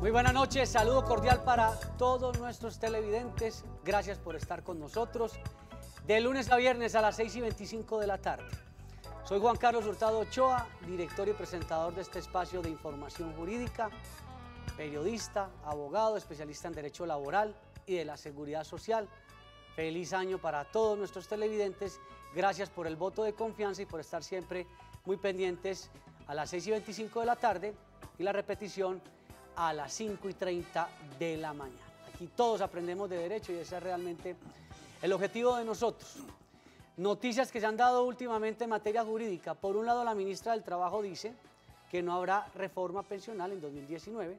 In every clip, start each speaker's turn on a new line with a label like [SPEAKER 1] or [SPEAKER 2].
[SPEAKER 1] Muy buenas noches, saludo cordial para todos nuestros televidentes. Gracias por estar con nosotros de lunes a viernes a las 6:25 de la tarde. Soy Juan Carlos Hurtado Ochoa, director y presentador de este espacio de información jurídica, periodista, abogado, especialista en derecho laboral y de la seguridad social. Feliz año para todos nuestros televidentes. Gracias por el voto de confianza y por estar siempre muy pendientes a las 6:25 de la tarde y la repetición a las 5:30 de la mañana. Aquí todos aprendemos de derecho y ese es realmente el objetivo de nosotros. Noticias que se han dado últimamente en materia jurídica. Por un lado, la ministra del Trabajo dice que no habrá reforma pensional en 2019,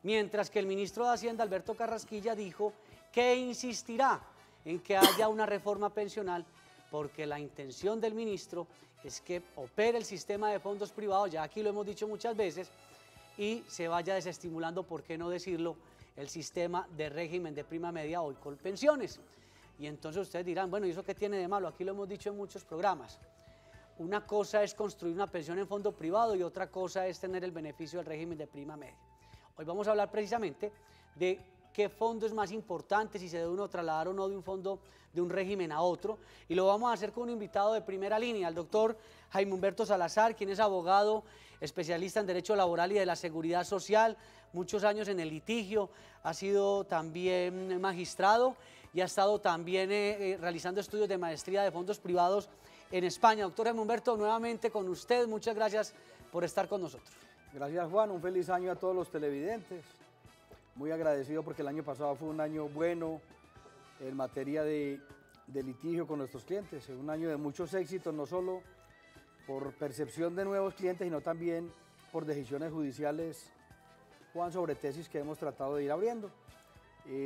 [SPEAKER 1] mientras que el ministro de Hacienda, Alberto Carrasquilla, dijo que insistirá en que haya una reforma pensional porque la intención del ministro es que opere el sistema de fondos privados, ya aquí lo hemos dicho muchas veces, y se vaya desestimulando, por qué no decirlo, el sistema de régimen de prima media hoy con pensiones. Y entonces ustedes dirán, bueno, ¿y eso qué tiene de malo? Aquí lo hemos dicho en muchos programas. Una cosa es construir una pensión en fondo privado y otra cosa es tener el beneficio del régimen de prima media. Hoy vamos a hablar precisamente de qué fondo es más importante, si se debe uno trasladar o no de un fondo, de un régimen a otro, y lo vamos a hacer con un invitado de primera línea, el doctor Jaime Humberto Salazar, quien es abogado, especialista en derecho laboral y de la seguridad social, muchos años en el litigio, ha sido también magistrado y ha estado también realizando estudios de maestría de fondos privados en España. Doctor Jaime Humberto, nuevamente con usted, muchas gracias por estar con nosotros.
[SPEAKER 2] Gracias, Juan, un feliz año a todos los televidentes. Muy agradecido porque el año pasado fue un año bueno en materia de litigio con nuestros clientes, un año de muchos éxitos, no solo por percepción de nuevos clientes, sino también por decisiones judiciales, Juan, sobre tesis que hemos tratado de ir abriendo.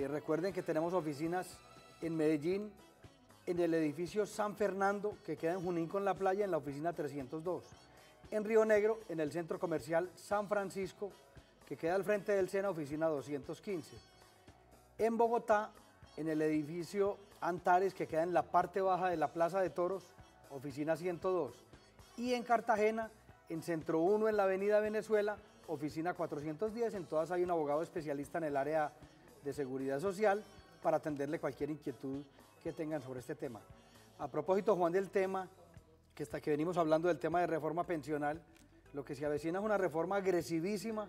[SPEAKER 2] Recuerden que tenemos oficinas en Medellín, en el edificio San Fernando, que queda en Junín con la playa, en la oficina 302. En Río Negro, en el centro comercial San Francisco, que queda al frente del SENA, oficina 215. En Bogotá, en el edificio Antares, que queda en la parte baja de la Plaza de Toros, oficina 102. Y en Cartagena, en Centro 1, en la avenida Venezuela, oficina 410. En todas hay un abogado especialista en el área de seguridad social para atenderle cualquier inquietud que tengan sobre este tema. A propósito, Juan, del tema, que venimos hablando del tema de reforma pensional, lo que se avecina es una reforma agresivísima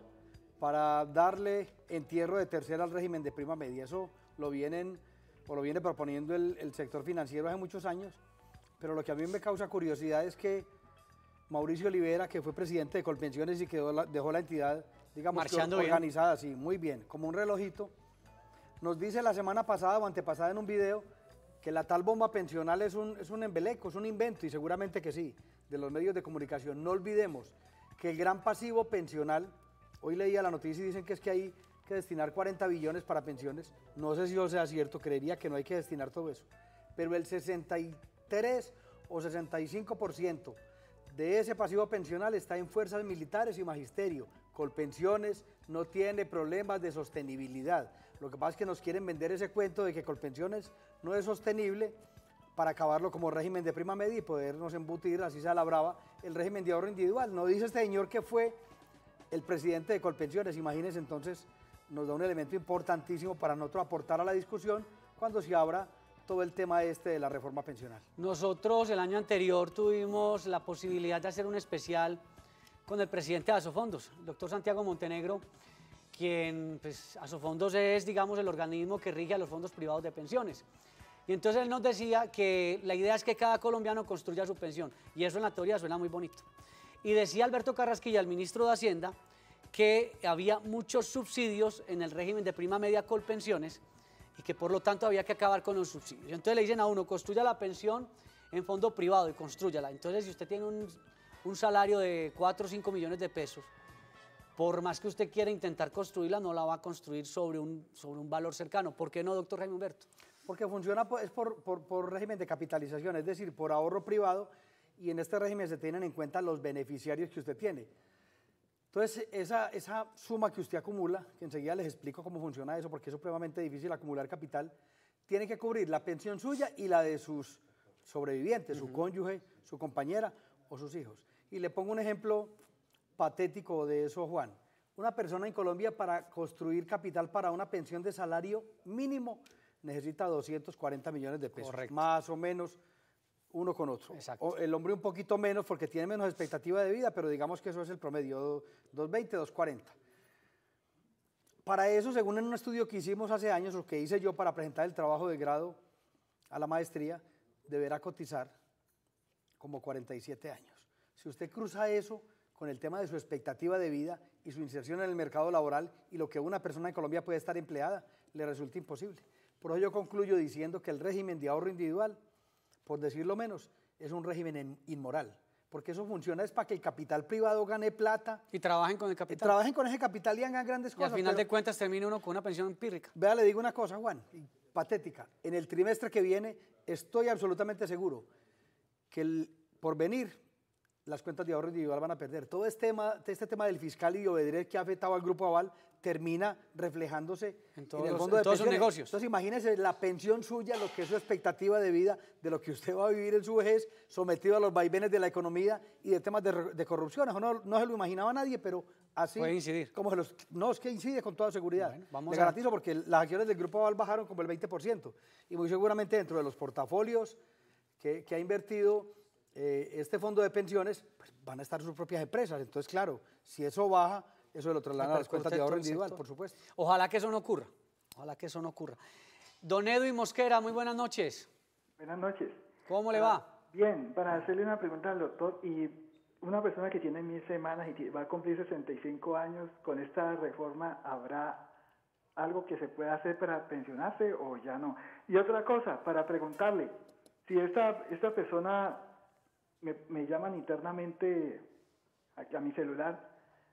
[SPEAKER 2] para darle entierro de tercera al régimen de prima media. Eso lo viene proponiendo el sector financiero hace muchos años, pero lo que a mí me causa curiosidad es que Mauricio Olivera, que fue presidente de Colpensiones y que dejó la entidad, digamos, organizada, sí, muy bien, como un relojito, nos dice la semana pasada o antepasada en un video que la tal bomba pensional es un embeleco, es un invento, y seguramente que sí, de los medios de comunicación. No olvidemos que el gran pasivo pensional, hoy leía la noticia y dicen que es que hay que destinar 40 billones para pensiones. No sé si eso sea cierto, creería que no hay que destinar todo eso. Pero el 63 o 65% de ese pasivo pensional está en fuerzas militares y magisterio. Colpensiones no tiene problemas de sostenibilidad. Lo que pasa es que nos quieren vender ese cuento de que Colpensiones no es sostenible para acabarlo como régimen de prima media y podernos embutir, así sea la brava, el régimen de ahorro individual. No dice este señor que fue el presidente de Colpensiones. Imagínense, entonces nos da un elemento importantísimo para nosotros aportar a la discusión cuando se abra todo el tema de la reforma pensional. Nosotros
[SPEAKER 1] el año anterior tuvimos la posibilidad de hacer un especial con el presidente de Asofondos, el doctor Santiago Montenegro, quien, pues, Asofondos es, digamos, el organismo que rige a los fondos privados de pensiones. Y entonces él nos decía que la idea es que cada colombiano construya su pensión, y eso en la teoría suena muy bonito. Y decía Alberto Carrasquilla, el ministro de Hacienda, que había muchos subsidios en el régimen de prima media Colpensiones y que por lo tanto había que acabar con los subsidios. Entonces le dicen a uno, construya la pensión en fondo privado y construyala. Entonces, si usted tiene un salario de 4 o 5 millones de pesos, por más que usted quiera intentar construirla, no la va a construir sobre un valor cercano. ¿Por qué no, doctor Jaime Humberto?
[SPEAKER 2] Porque funciona es por régimen de capitalización, es decir, por ahorro privado, y en este régimen se tienen en cuenta los beneficiarios que usted tiene. Entonces, esa suma que usted acumula, que enseguida les explico cómo funciona eso, porque es supremamente difícil acumular capital, tiene que cubrir la pensión suya y la de sus sobrevivientes, su cónyuge, su compañera o sus hijos. Y le pongo un ejemplo patético de eso, Juan. Una persona en Colombia para construir capital para una pensión de salario mínimo necesita 240 millones de pesos,
[SPEAKER 1] Correcto.
[SPEAKER 2] más o menos uno con otro.
[SPEAKER 1] Exacto.
[SPEAKER 2] El hombre un poquito menos porque tiene menos expectativa de vida, pero digamos que eso es el promedio, 220, 240. Para eso, según en un estudio que hicimos hace años, o que hice yo para presentar el trabajo de grado a la maestría, deberá cotizar como 47 años. Si usted cruza eso con el tema de su expectativa de vida y su inserción en el mercado laboral y lo que una persona en Colombia puede estar empleada, le resulta imposible. Por eso yo concluyo diciendo que el régimen de ahorro individual, por decirlo menos, es un régimen inmoral, porque eso funciona es para que el capital privado gane plata.
[SPEAKER 1] Y trabajen con el capital.
[SPEAKER 2] Trabajen con ese capital y hagan grandes
[SPEAKER 1] Y
[SPEAKER 2] cosas.
[SPEAKER 1] al final de cuentas termina uno con una pensión empírica.
[SPEAKER 2] Vea, le digo una cosa, Juan, patética. En el trimestre que viene estoy absolutamente seguro que por venir las cuentas de ahorro individual van a perder. Todo este tema del fiscal y de Odebrecht que ha afectado al Grupo Aval termina reflejándose en el fondo de
[SPEAKER 1] todos sus
[SPEAKER 2] pensiones.
[SPEAKER 1] negocios.
[SPEAKER 2] Entonces imagínese la pensión suya, lo que es su expectativa de vida, de lo que usted va a vivir en su vejez, sometido a los vaivenes de la economía y de temas de corrupción. Eso no se lo imaginaba nadie, pero así...
[SPEAKER 1] Puede incidir.
[SPEAKER 2] No, es que incide con toda seguridad.
[SPEAKER 1] Bueno,
[SPEAKER 2] Le garantizo porque las acciones del Grupo Aval bajaron como el 20% y muy seguramente dentro de los portafolios que ha invertido este fondo de pensiones, pues van a estar sus propias empresas. Entonces, claro, si eso baja, eso lo trasladan a las cuentas de ahorro individual, por supuesto.
[SPEAKER 1] Ojalá que eso no ocurra. Ojalá que eso no ocurra. Don Edwin Mosquera, muy buenas noches.
[SPEAKER 3] Buenas noches.
[SPEAKER 1] ¿Cómo le va?
[SPEAKER 3] Bien, para hacerle una pregunta al doctor, y una persona que tiene 1000 semanas y va a cumplir 65 años, ¿con esta reforma habrá algo que se pueda hacer para pensionarse o ya no? Y otra cosa, para preguntarle, si esta persona me llaman internamente a mi celular,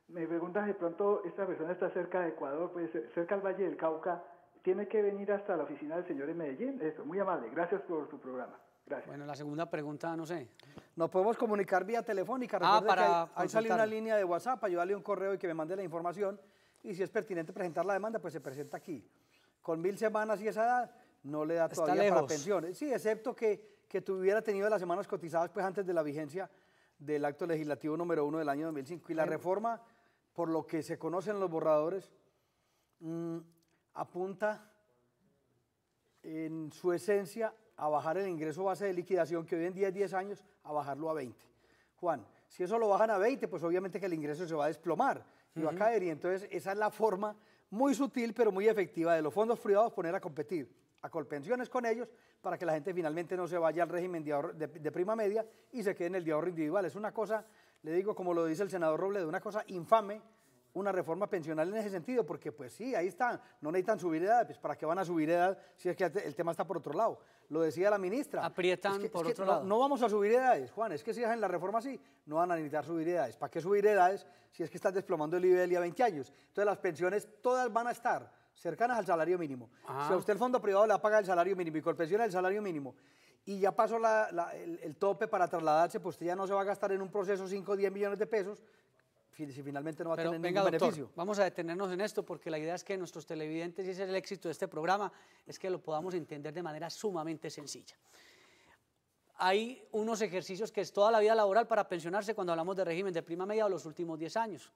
[SPEAKER 3] me preguntan de pronto, esta persona está cerca de Ecuador, pues cerca del Valle del Cauca, ¿tiene que venir hasta la oficina del señor en Medellín? Eso, muy amable, gracias por su programa. Gracias.
[SPEAKER 1] Bueno, la segunda pregunta, no sé.
[SPEAKER 2] Nos podemos comunicar vía telefónica. Recuerde
[SPEAKER 1] para
[SPEAKER 2] que ahí sale una línea de WhatsApp para yo darle un correo y que me mande la información. Y si es pertinente presentar la demanda, pues se presenta aquí. Con 1000 semanas y esa edad, no le da todavía para pensiones. Sí, excepto que tuviera tenido las semanas cotizadas pues antes de la vigencia del acto legislativo número 1 del año 2005. Y la reforma, por lo que se conocen los borradores, apunta en su esencia a bajar el ingreso base de liquidación, que hoy en día es 10 años, a bajarlo a 20. Juan, si eso lo bajan a 20, pues obviamente que el ingreso se va a desplomar y va a caer. Y entonces esa es la forma muy sutil, pero muy efectiva de los fondos privados poner a competir a Colpensiones con ellos para que la gente finalmente no se vaya al régimen de prima media y se quede en el de ahorro individual. Es una cosa, le digo, como lo dice el senador Robledo, una cosa infame, una reforma pensional en ese sentido, porque pues sí, ahí están, no necesitan subir edad, pues ¿para qué van a subir edad si es que el tema está por otro lado? Lo decía la ministra.
[SPEAKER 1] Aprietan por otro lado.
[SPEAKER 2] No vamos a subir edades, Juan, es que si hacen la reforma así, no van a necesitar subir edades. ¿Para qué subir edades si es que estás desplomando el nivel a 20 años? Entonces las pensiones todas van a estar cercanas al salario mínimo. Si a usted el fondo privado le va a pagar el salario mínimo y Colpensiones el salario mínimo, y ya pasó el tope para trasladarse, pues usted ya no se va a gastar en un proceso 5 o 10 millones de pesos, si finalmente no va a tener ningún beneficio.
[SPEAKER 1] Vamos a detenernos en esto porque la idea es que nuestros televidentes, y ese es el éxito de este programa, es que lo podamos entender de manera sumamente sencilla. Hay unos ejercicios que es toda la vida laboral para pensionarse cuando hablamos de régimen de prima media o los últimos 10 años.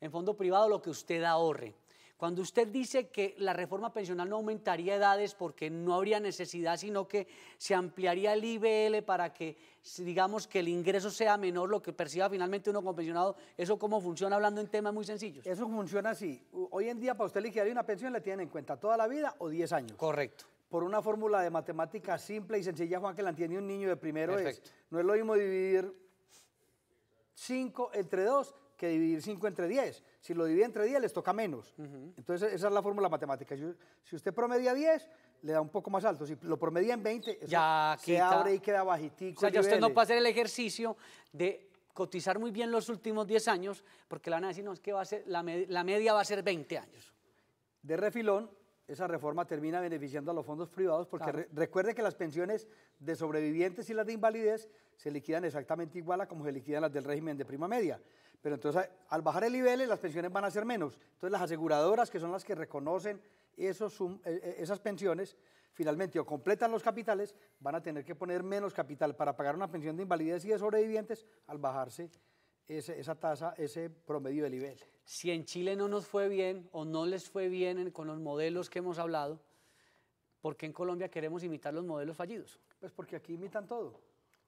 [SPEAKER 1] En fondo privado, lo que usted ahorre. Cuando usted dice que la reforma pensional no aumentaría edades porque no habría necesidad, sino que se ampliaría el IBL para que, digamos, que el ingreso sea menor, lo que perciba finalmente uno como pensionado, ¿eso cómo funciona hablando en temas muy sencillos?
[SPEAKER 2] Eso funciona así. Hoy en día para usted liquidar una pensión le tienen en cuenta toda la vida o 10 años.
[SPEAKER 1] Correcto.
[SPEAKER 2] Por una fórmula de matemática simple y sencilla, Juan, que la entiende un niño de primero. No es lo mismo dividir 5 entre 2 que dividir 5 entre 10. Si lo divide entre 10, les toca menos. Entonces, esa es la fórmula matemática. Si usted promedia 10, le da un poco más alto. Si lo promedia en 20, eso ya se abre y queda bajitico.
[SPEAKER 1] O sea, ya usted no puede hacer el ejercicio de cotizar muy bien los últimos 10 años, porque le van a decir, no, es que va a ser, la media va a ser 20 años.
[SPEAKER 2] De refilón, esa reforma termina beneficiando a los fondos privados, porque recuerde que las pensiones de sobrevivientes y las de invalidez se liquidan exactamente igual a como se liquidan las del régimen de prima media. Pero entonces, al bajar el IBL, las pensiones van a ser menos. Entonces, las aseguradoras, que son las que reconocen esas pensiones, finalmente o completan los capitales, van a tener que poner menos capital para pagar una pensión de invalidez y de sobrevivientes al bajarse esa tasa, ese promedio del nivel.
[SPEAKER 1] Si en Chile no nos fue bien o no les fue bien con los modelos que hemos hablado, ¿por qué en Colombia queremos imitar los modelos fallidos?
[SPEAKER 2] Pues porque aquí imitan todo,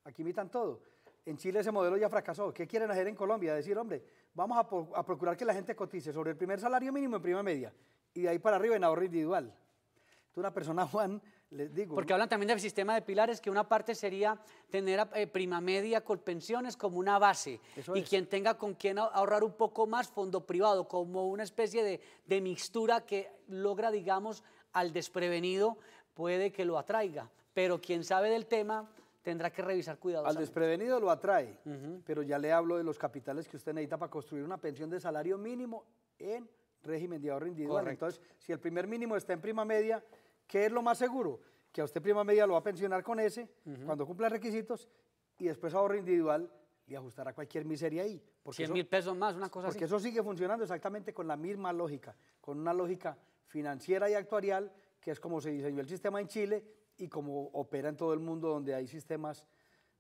[SPEAKER 2] aquí imitan todo. En Chile ese modelo ya fracasó. ¿Qué quieren hacer en Colombia? Decir, hombre, vamos a procurar que la gente cotice sobre el primer salario mínimo en prima media y de ahí para arriba en ahorro individual. Entonces una persona, Juan, les digo...
[SPEAKER 1] Porque hablan también del sistema de pilares, que una parte sería tener prima media con pensiones como una base.
[SPEAKER 2] Eso
[SPEAKER 1] y
[SPEAKER 2] es.
[SPEAKER 1] quien tenga con quien ahorrar un poco más, fondo privado, como una especie de mixtura que logra, digamos, al desprevenido, puede que lo atraiga. Pero quien sabe del tema tendrá que revisar
[SPEAKER 2] Al
[SPEAKER 1] cuidadosamente.
[SPEAKER 2] desprevenido lo atrae, pero ya le hablo de los capitales que usted necesita para construir una pensión de salario mínimo en régimen de ahorro individual.
[SPEAKER 1] Correcto.
[SPEAKER 2] Entonces, si el primer mínimo está en prima media, ¿qué es lo más seguro? Que a usted prima media lo va a pensionar con ese cuando cumpla requisitos y después ahorro individual le ajustará cualquier miseria ahí. Porque
[SPEAKER 1] 100.000 pesos más, una cosa
[SPEAKER 2] porque
[SPEAKER 1] así.
[SPEAKER 2] eso sigue funcionando exactamente con la misma lógica, con una lógica financiera y actuarial, que es como se diseñó el sistema en Chile y como opera en todo el mundo donde hay sistemas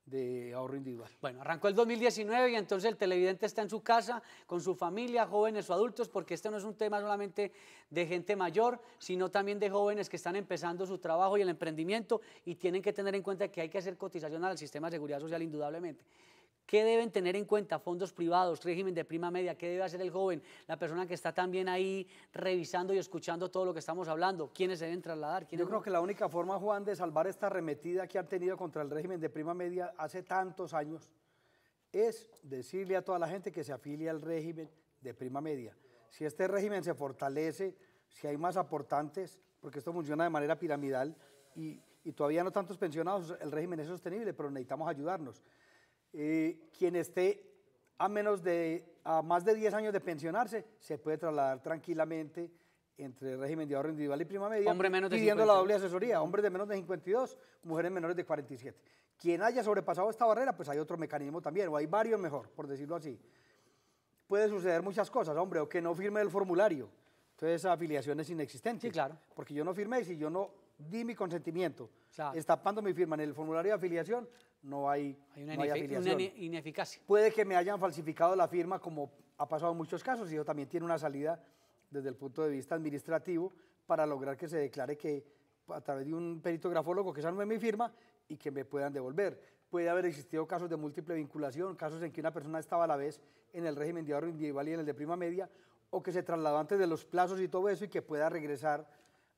[SPEAKER 2] de ahorro individual.
[SPEAKER 1] Bueno, arrancó el 2019 y entonces el televidente está en su casa, con su familia, jóvenes o adultos, porque este no es un tema solamente de gente mayor, sino también de jóvenes que están empezando su trabajo y el emprendimiento y tienen que tener en cuenta que hay que hacer cotización al sistema de seguridad social indudablemente. ¿Qué deben tener en cuenta? Fondos privados, régimen de prima media, ¿qué debe hacer el joven? La persona que está también ahí revisando y escuchando todo lo que estamos hablando, ¿quiénes se deben trasladar?
[SPEAKER 2] Yo creo que la única forma, Juan, de salvar esta arremetida que han tenido contra el régimen de prima media hace tantos años es decirle a toda la gente que se afilie al régimen de prima media. Si este régimen se fortalece, si hay más aportantes, porque esto funciona de manera piramidal y todavía no tantos pensionados, el régimen es sostenible, pero necesitamos ayudarnos. Quien esté a más de 10 años de pensionarse se puede trasladar tranquilamente entre régimen de ahorro individual y prima media,
[SPEAKER 1] Hombre menos de
[SPEAKER 2] pidiendo
[SPEAKER 1] 52.
[SPEAKER 2] la doble asesoría, hombres de menos de 52, mujeres menores de 47. Quien haya sobrepasado esta barrera, pues hay otro mecanismo también, o hay varios mejor, por decirlo así. Puede suceder muchas cosas, hombre, o que no firme el formulario, entonces esa afiliación es inexistente.
[SPEAKER 1] Sí, claro.
[SPEAKER 2] Porque yo no firmé, y si yo no di mi consentimiento,
[SPEAKER 1] Claro.
[SPEAKER 2] estampando mi firma en el formulario de afiliación, no hay
[SPEAKER 1] Hay
[SPEAKER 2] no hay afiliación.
[SPEAKER 1] una ineficacia.
[SPEAKER 2] Puede que me hayan falsificado la firma, como ha pasado en muchos casos, y eso también tiene una salida desde el punto de vista administrativo para lograr que se declare que a través de un perito grafólogo que esa no es mi firma y que me puedan devolver. Puede haber existido casos de múltiple vinculación, casos en que una persona estaba a la vez en el régimen de ahorro individual y en el de prima media, o que se trasladó antes de los plazos y todo eso y que pueda regresar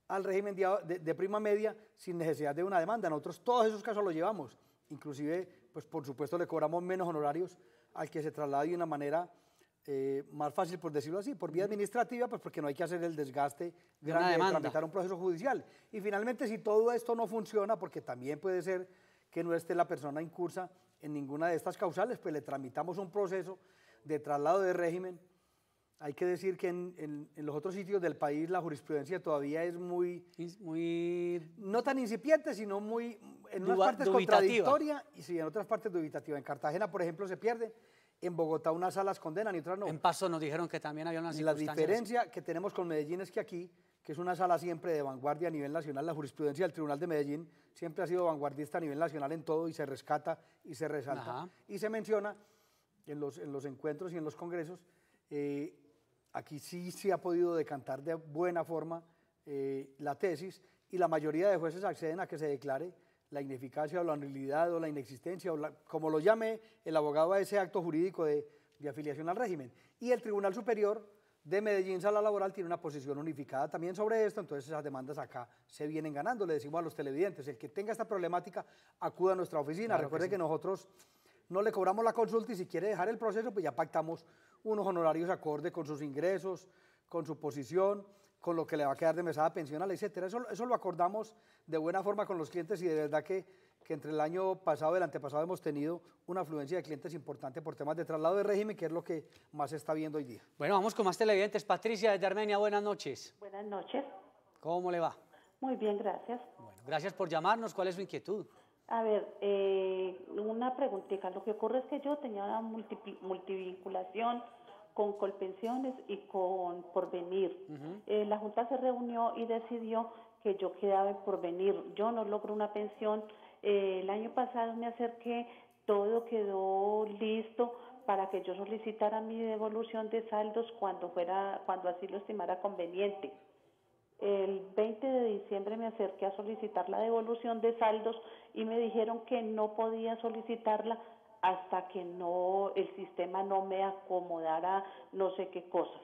[SPEAKER 2] al régimen de prima media sin necesidad de una demanda. Nosotros todos esos casos los llevamos. Inclusive, pues por supuesto le cobramos menos honorarios al que se traslada de una manera más fácil, por decirlo así, por vía administrativa, pues porque no hay que hacer el desgaste grande de tramitar un proceso judicial. Y finalmente, si todo esto no funciona, porque también puede ser que no esté la persona incursa en ninguna de estas causales, pues le tramitamos un proceso de traslado de régimen. Hay que decir que en los otros sitios del país la jurisprudencia todavía es muy no tan incipiente, sino muy, en unas partes contradictoria y sí, en otras partes dubitativa. En Cartagena, por ejemplo, se pierde, en Bogotá unas salas condenan y otras no.
[SPEAKER 1] En Pasto nos dijeron que también había unas
[SPEAKER 2] Y la
[SPEAKER 1] circunstancias.
[SPEAKER 2] diferencia que tenemos con Medellín es que aquí, que es una sala siempre de vanguardia a nivel nacional, la jurisprudencia del Tribunal de Medellín siempre ha sido vanguardista a nivel nacional en todo y se rescata y se resalta.
[SPEAKER 1] Ajá.
[SPEAKER 2] Y se menciona en los encuentros y en los congresos. Aquí sí se ha podido decantar de buena forma la tesis y la mayoría de jueces acceden a que se declare la ineficacia o la nulidad o la inexistencia, o como lo llame el abogado a ese acto jurídico de afiliación al régimen. Y el Tribunal Superior de Medellín, Sala Laboral, tiene una posición unificada también sobre esto, entonces esas demandas acá se vienen ganando. Le decimos a los televidentes, el que tenga esta problemática, acuda a nuestra oficina.
[SPEAKER 1] Claro.
[SPEAKER 2] Recuerde
[SPEAKER 1] que sí.
[SPEAKER 2] que nosotros no le cobramos la consulta y si quiere dejar el proceso, pues ya pactamos unos honorarios acorde con sus ingresos, con su posición, con lo que le va a quedar de mesada pensional, etcétera. Eso lo acordamos de buena forma con los clientes y de verdad que entre el año pasado y el antepasado hemos tenido una afluencia de clientes importante por temas de traslado de régimen, que es lo que más se está viendo hoy día.
[SPEAKER 1] Bueno, vamos con más televidentes. Patricia desde Armenia, buenas noches.
[SPEAKER 4] Buenas noches.
[SPEAKER 1] ¿Cómo le va?
[SPEAKER 4] Muy bien, gracias.
[SPEAKER 1] Bueno, gracias por llamarnos. ¿Cuál es su inquietud?
[SPEAKER 4] A ver, una preguntita. Lo que ocurre es que yo tenía una multivinculación con Colpensiones y con Porvenir. La Junta se reunió y decidió que yo quedaba en Porvenir. Yo no logro una pensión. El año pasado me acerqué, todo quedó listo, para que yo solicitara mi devolución de saldos cuando así lo estimara conveniente. El 20 de diciembre me acerqué a solicitar la devolución de saldos y me dijeron que no podía solicitarla hasta que el sistema no me acomodara no sé qué cosas.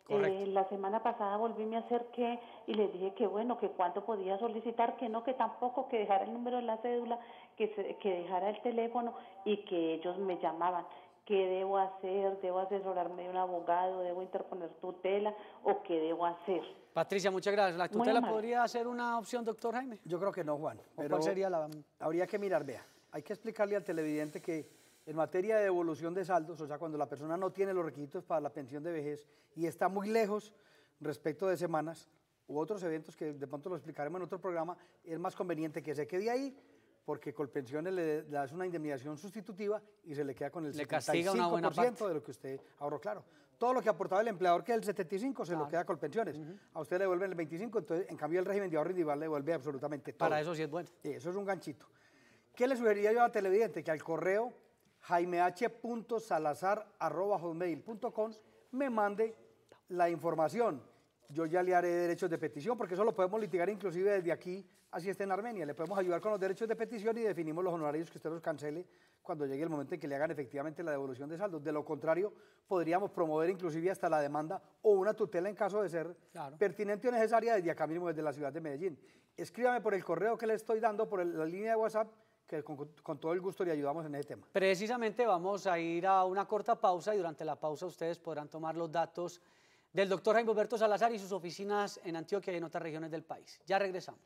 [SPEAKER 4] La semana pasada volví, me acerqué y les dije que bueno, que cuánto podía solicitar, que no, que tampoco, que dejara el número de la cédula, que dejara el teléfono y que ellos me llamaban. ¿Qué debo hacer? ¿Debo asesorarme de un abogado? ¿Debo interponer tutela? ¿O qué debo hacer?
[SPEAKER 1] Patricia, muchas gracias. ¿La tutela podría ser una opción, doctor Jaime?
[SPEAKER 2] Yo creo que no, Juan.
[SPEAKER 1] Pero ¿cuál sería la...?
[SPEAKER 2] Habría que mirar, vea. Hay que explicarle al televidente que en materia de devolución de saldos, o sea, cuando la persona no tiene los requisitos para la pensión de vejez y está muy lejos respecto de semanas u otros eventos que de pronto lo explicaremos en otro programa, es más conveniente que se quede ahí, porque Colpensiones le da una indemnización sustitutiva y se le queda con el 75% de lo que usted ahorró, claro. Todo lo que aportaba el empleador, que es el 75%, se lo queda Colpensiones. A usted le devuelven el 25%, entonces, en cambio, el régimen de ahorro individual le devuelve absolutamente todo.
[SPEAKER 1] Para eso sí es bueno.
[SPEAKER 2] Eso es un ganchito. ¿Qué le sugeriría yo al televidente? Que al correo jaimeh.salazar@hotmail.com me mande la información. Yo ya le haré derechos de petición, porque eso lo podemos litigar inclusive desde aquí, así esté en Armenia. Le podemos ayudar con los derechos de petición y definimos los honorarios que usted los cancele cuando llegue el momento en que le hagan efectivamente la devolución de saldos. De lo contrario, podríamos promover inclusive hasta la demanda o una tutela en caso de ser pertinente o necesaria desde acá mismo, desde la ciudad de Medellín. Escríbame por el correo que le estoy dando, por la línea de WhatsApp, que con todo el gusto le ayudamos en ese tema.
[SPEAKER 1] Precisamente vamos a ir a una corta pausa y durante la pausa ustedes podrán tomar los datos del doctor Jaime Humberto Salazar y sus oficinas en Antioquia y en otras regiones del país. Ya regresamos.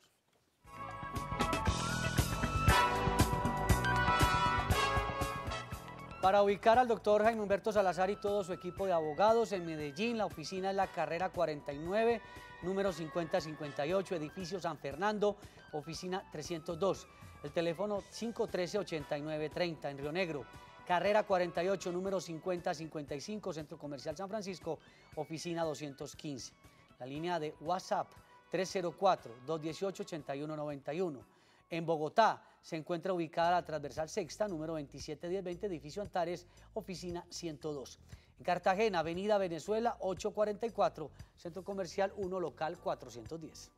[SPEAKER 1] Para ubicar al doctor Jaime Humberto Salazar y todo su equipo de abogados en Medellín, la oficina es la carrera 49, número 5058, edificio San Fernando, oficina 302. El teléfono 513-8930 en Río Negro. Carrera 48, número 5055, Centro Comercial San Francisco, oficina 215. La línea de WhatsApp 304-218-8191. En Bogotá se encuentra ubicada la transversal sexta, número 271020, edificio Antares, oficina 102. En Cartagena, avenida Venezuela 844, Centro Comercial 1, local 410.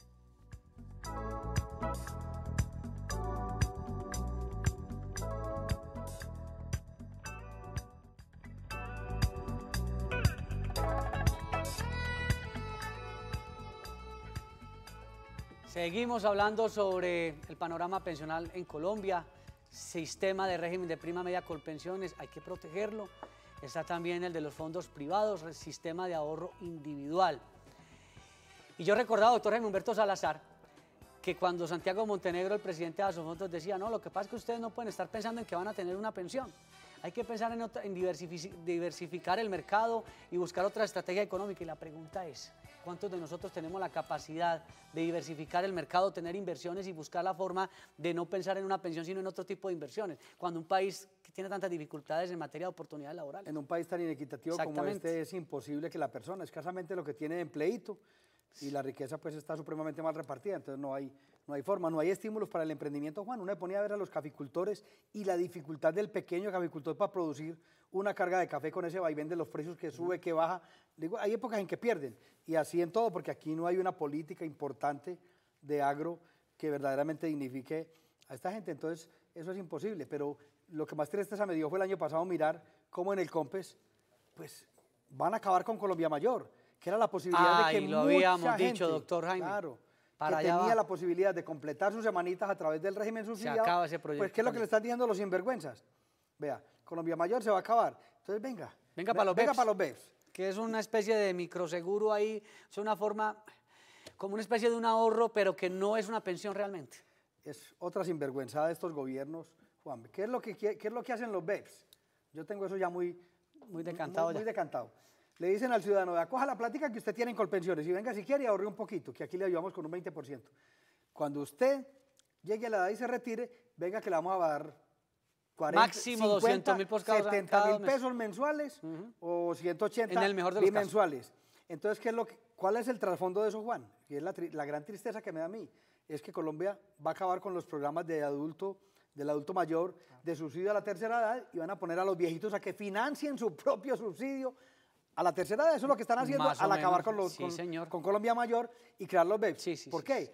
[SPEAKER 1] Seguimos hablando sobre el panorama pensional en Colombia, sistema de régimen de prima media Colpensiones, hay que protegerlo. Está también el de los fondos privados, el sistema de ahorro individual. Y yo recordaba, doctor Jaime Humberto Salazar, que cuando Santiago Montenegro, el presidente de Asofondos, decía, no, lo que pasa es que ustedes no pueden estar pensando en que van a tener una pensión. Hay que pensar en diversificar el mercado y buscar otra estrategia económica. Y la pregunta es, ¿cuántos de nosotros tenemos la capacidad de diversificar el mercado, tener inversiones y buscar la forma de no pensar en una pensión, sino en otro tipo de inversiones? Cuando un país que tiene tantas dificultades en materia de oportunidades laborales.
[SPEAKER 2] En un país tan inequitativo como este es imposible que la persona, escasamente lo que tiene de empleíto, y la riqueza pues está supremamente mal repartida, entonces no hay forma, no hay estímulos para el emprendimiento, Juan. Uno se ponía a ver a los caficultores y la dificultad del pequeño caficultor para producir una carga de café con ese vaivén de los precios que sube, que baja. Digo, hay épocas en que pierden, y así en todo, porque aquí no hay una política importante de agro que verdaderamente dignifique a esta gente, entonces eso es imposible. Pero lo que más tristeza me dio fue el año pasado mirar cómo en el COMPES pues van a acabar con Colombia Mayor, que era la posibilidad de que
[SPEAKER 1] lo habíamos dicho, doctor Jaime.
[SPEAKER 2] Claro, que tenía la posibilidad de completar sus semanitas a través del régimen subsidiado. Se acaba ese proyecto. Pues, ¿qué es lo que le están diciendo los sinvergüenzas? Vea, Colombia Mayor se va a acabar. Entonces, venga para los BEPS.
[SPEAKER 1] Que es una especie de microseguro ahí, es una forma, como una especie de un ahorro, pero que no es una pensión realmente.
[SPEAKER 2] Es otra sinvergüenzada de estos gobiernos, Juan. ¿Qué es lo que hacen los BEPS? Yo tengo eso ya muy decantado. Muy decantado. Le dicen al ciudadano, vea, coja la plática que usted tiene en Colpensiones y venga si quiere y ahorre un poquito, que aquí le ayudamos con un 20%. Cuando usted llegue a la edad y se retire, venga que le vamos a dar 40,
[SPEAKER 1] máximo
[SPEAKER 2] 50,
[SPEAKER 1] 200.000 por cada
[SPEAKER 2] 70.000 pesos mensuales o 180
[SPEAKER 1] en el mejor de los
[SPEAKER 2] mensuales. Entonces, ¿cuál es el trasfondo de eso, Juan? Y es la gran tristeza que me da a mí, es que Colombia va a acabar con los programas de adulto del adulto mayor, de subsidio a la tercera edad, y van a poner a los viejitos a que financien su propio subsidio a la tercera edad. Eso es lo que están haciendo
[SPEAKER 1] Más o
[SPEAKER 2] al acabar
[SPEAKER 1] menos.
[SPEAKER 2] con Colombia Mayor y crear los BEPS.
[SPEAKER 1] Sí, sí,
[SPEAKER 2] ¿Por
[SPEAKER 1] sí,
[SPEAKER 2] qué?
[SPEAKER 1] sí.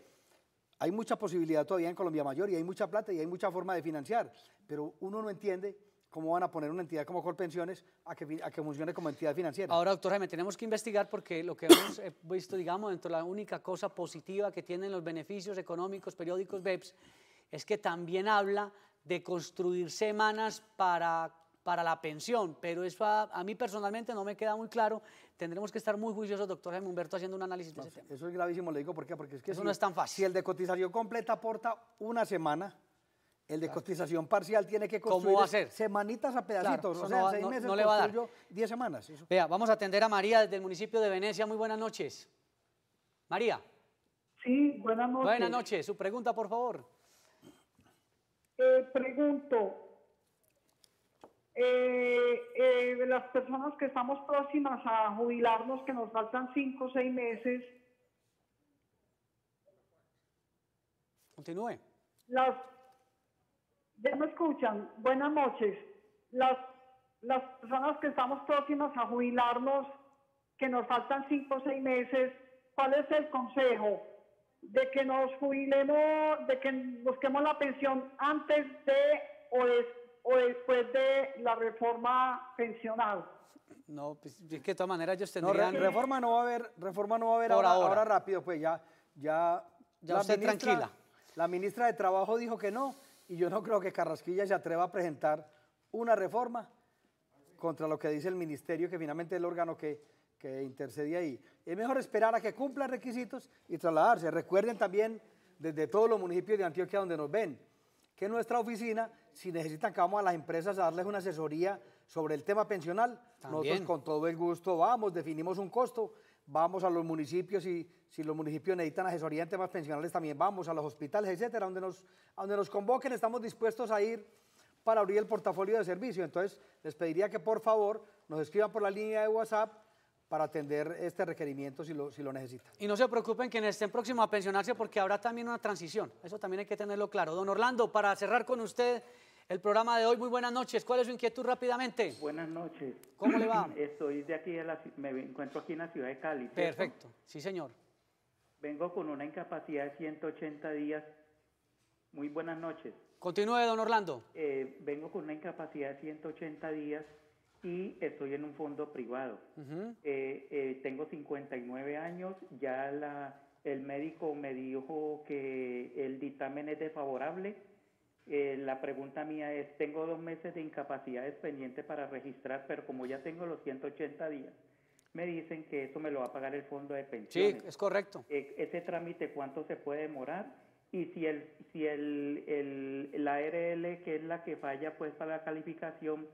[SPEAKER 2] Hay mucha posibilidad todavía en Colombia Mayor y hay mucha plata y hay mucha forma de financiar, pero uno no entiende cómo van a poner una entidad como Colpensiones a que funcione como entidad financiera.
[SPEAKER 1] Ahora, doctor Jaime, tenemos que investigar porque lo que hemos visto, digamos, dentro de la única cosa positiva que tienen los beneficios económicos periódicos BEPS es que también habla de construir semanas para la pensión, pero eso a mí personalmente no me queda muy claro. Tendremos que estar muy juiciosos, doctor Jaime Humberto, haciendo un análisis de ese tema.
[SPEAKER 2] Eso es gravísimo, le digo por qué, porque es que
[SPEAKER 1] Eso no es tan fácil.
[SPEAKER 2] Si el de cotización completa aporta una semana, el de cotización parcial tiene que construir
[SPEAKER 1] ¿Cómo va a ser?
[SPEAKER 2] semanitas a pedacitos,
[SPEAKER 1] Claro,
[SPEAKER 2] o sea,
[SPEAKER 1] no,
[SPEAKER 2] en 6 meses
[SPEAKER 1] no le va a dar.
[SPEAKER 2] construyo 10 semanas. Eso.
[SPEAKER 1] Vea, vamos a atender a María desde el municipio de Venecia. Muy buenas noches. María.
[SPEAKER 5] Sí, buenas noches.
[SPEAKER 1] Buenas noches. Su pregunta, por favor.
[SPEAKER 5] Pregunto, de las personas que estamos próximas a jubilarnos, que nos faltan 5 o 6 meses,
[SPEAKER 1] Continúe.
[SPEAKER 5] ya me escuchan, buenas noches, las personas que estamos próximas a jubilarnos, que nos faltan 5 o 6 meses, ¿cuál es el consejo? De que nos jubilemos, de que busquemos la pensión antes de o después de la reforma pensional.
[SPEAKER 1] No, pues es que de todas maneras ellos
[SPEAKER 2] No,
[SPEAKER 1] tendrían...
[SPEAKER 2] reforma no va a haber
[SPEAKER 1] Por ahora.
[SPEAKER 2] ahora rápido, pues ya la
[SPEAKER 1] usted tranquila.
[SPEAKER 2] La ministra de Trabajo dijo que no, y yo no creo que Carrasquilla se atreva a presentar una reforma contra lo que dice el ministerio, que finalmente es el órgano que intercede ahí. Es mejor esperar a que cumpla requisitos y trasladarse. Recuerden también, desde todos los municipios de Antioquia donde nos ven, que nuestra oficina, si necesitan que vamos a las empresas a darles una asesoría sobre el tema pensional,
[SPEAKER 1] También.
[SPEAKER 2] nosotros con todo el gusto vamos, definimos un costo, vamos a los municipios y si los municipios necesitan asesoría en temas pensionales también vamos, a los hospitales, etcétera, donde nos convoquen estamos dispuestos a ir para abrir el portafolio de servicio. Entonces, les pediría que por favor nos escriban por la línea de WhatsApp para atender este requerimiento si lo necesitan.
[SPEAKER 1] Y no se preocupen que estén próximos a pensionarse porque habrá también una transición. Eso también hay que tenerlo claro. Don Orlando, para cerrar con usted el programa de hoy, muy buenas noches. ¿Cuál es su inquietud rápidamente?
[SPEAKER 6] Buenas noches.
[SPEAKER 1] ¿Cómo le va?
[SPEAKER 6] Estoy de aquí, me encuentro aquí en la ciudad de Cali. ¿cierto?
[SPEAKER 1] Perfecto, sí señor.
[SPEAKER 6] Vengo con una incapacidad de 180 días. Muy buenas noches.
[SPEAKER 1] Continúe, don Orlando.
[SPEAKER 6] Vengo con una incapacidad de 180 días y estoy en un fondo privado. Tengo 59 años, ya el médico me dijo que el dictamen es desfavorable. La pregunta mía es, tengo 2 meses de incapacidades pendientes para registrar, pero como ya tengo los 180 días, me dicen que eso me lo va a pagar el fondo de pensiones.
[SPEAKER 1] Sí, es correcto.
[SPEAKER 6] Ese trámite, ¿cuánto se puede demorar? Y si la ARL, que es la que falla pues para la calificación,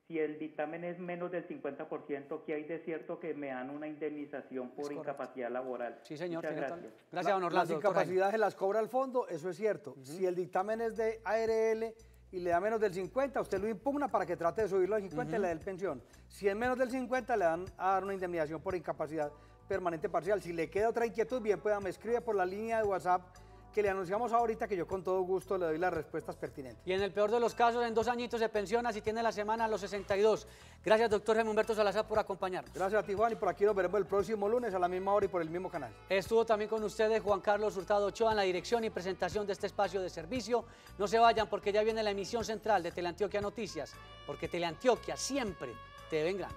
[SPEAKER 6] si el dictamen es menos del 50%, ¿qué hay de cierto que me dan una indemnización por incapacidad laboral?
[SPEAKER 1] Sí, señor.
[SPEAKER 6] Muchas
[SPEAKER 1] tiene
[SPEAKER 6] gracias.
[SPEAKER 1] Gracias, don Orlando.
[SPEAKER 2] Las
[SPEAKER 1] doctor Jaime.
[SPEAKER 2] incapacidades las cobra el fondo, eso es cierto. Si el dictamen es de ARL y le da menos del 50, usted lo impugna para que trate de subirlo al 50 y le dé el pensión. Si es menos del 50, le dan a dar una indemnización por incapacidad permanente parcial. Si le queda otra inquietud, bien pueda, me escribe por la línea de WhatsApp que le anunciamos ahorita, que yo con todo gusto le doy las respuestas pertinentes.
[SPEAKER 1] Y en el peor de los casos, en 2 añitos se pensiona si tiene la semana a los 62. Gracias, doctor Jaime Humberto Salazar, por acompañarnos.
[SPEAKER 2] Gracias a ti, Juan, y por aquí nos veremos el próximo lunes a la misma hora y por el mismo canal.
[SPEAKER 1] Estuvo también con ustedes Juan Carlos Hurtado Ochoa en la dirección y presentación de este espacio de servicio. No se vayan porque ya viene la emisión central de Teleantioquia Noticias, porque Teleantioquia siempre te ven grande.